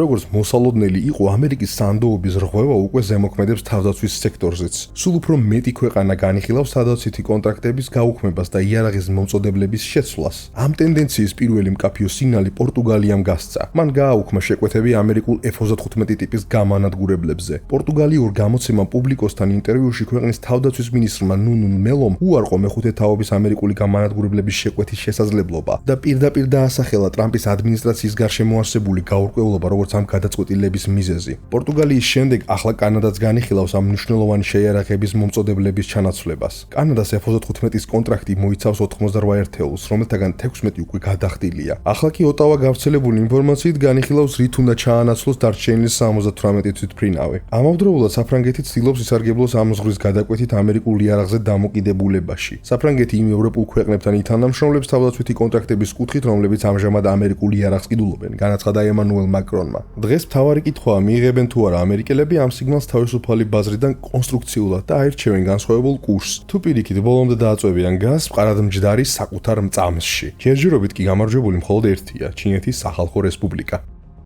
როგორც მოსალოდნელი იყო ამერიკის სანდოობის რღვევა უკვე ზემოქმედებს თავდაცვის სექტორზეც. სულ უფრო მეტი ქვეყანა განიხილავს თავდაცვითი კონტრაქტების გაუქმებას და იარაღის მომწოდებლების შეცვლას. ამ ტენდენციის პირველი მკაფიო სიგნალი პორტუგალიამ გასცა. მან გააუქმა შეკვეთები ამერიკულ F-35 ტიპის გამანადგურებლებზე. პორტუგალიურ გამოცემამ პუბლიკოსთან ინტერვიუში ქვეყნის თავდაცვის მინისტრმა ნუნუ მელომ უარყო მეხუთე თაობის ამერიკული გამანადგურებლების შეკვეთის შესაძლებლობა და პირდაპირ დაასახელა ტრამპის ადმინისტრაციის გარშემო არსებული გაურკვევლობა როგორც ამ გადაწყვეტილების მიზეზი. პორტუგალიის შემდეგ ახლა კანადაც განიხილავს ამ მნიშვნელოვანი შეიარაღების მომწოდებლების ჩანაცვლებას. კანადას F-35-ის კონტრაქტი მოიცავს 88 ერთეულს, რომელთაგან 16 უკვე გადახდილია. ახლა კი ოტავა გავრცელებული ინფორმაციით განიხილავს რით უნდა ჩაანაცვლოს დარჩენილი 78 თვითმფრინავი. ამავდროულად საფრანგეთი ცდილობს ისარგებლოს ამ ზღვის გადაკვეთით ამერიკულ იარაღზე დამოკიდებულებაში. საფრანგეთი იმ ევროპულ ქვეყნებთან ითანამშრომლებს თავდაცვითი კონტრაქტების კუთხით, რომლებიც ამჟამად ამერიკულ იარაღს ყიდულობენ, განაცხადა ემანუელ მაკრონმა. დღეს მთავარი კითხვაა, მიიღებენ თუ არა ამერიკელები ამ სიგნალს თავისუფალი ბაზრიდან კონსტრუქციულად და აირჩევენ განსხვავებულ კურსს. თუ პირიქით ბოლომდე დააწვევიან გაზს მყარადმჯდარი საკუთარ მწამსში. ჯერჯერობით კი გამარჯვებული მხოლოდ ერთია, ჩინეთის სახალხო რესპუბლიკა.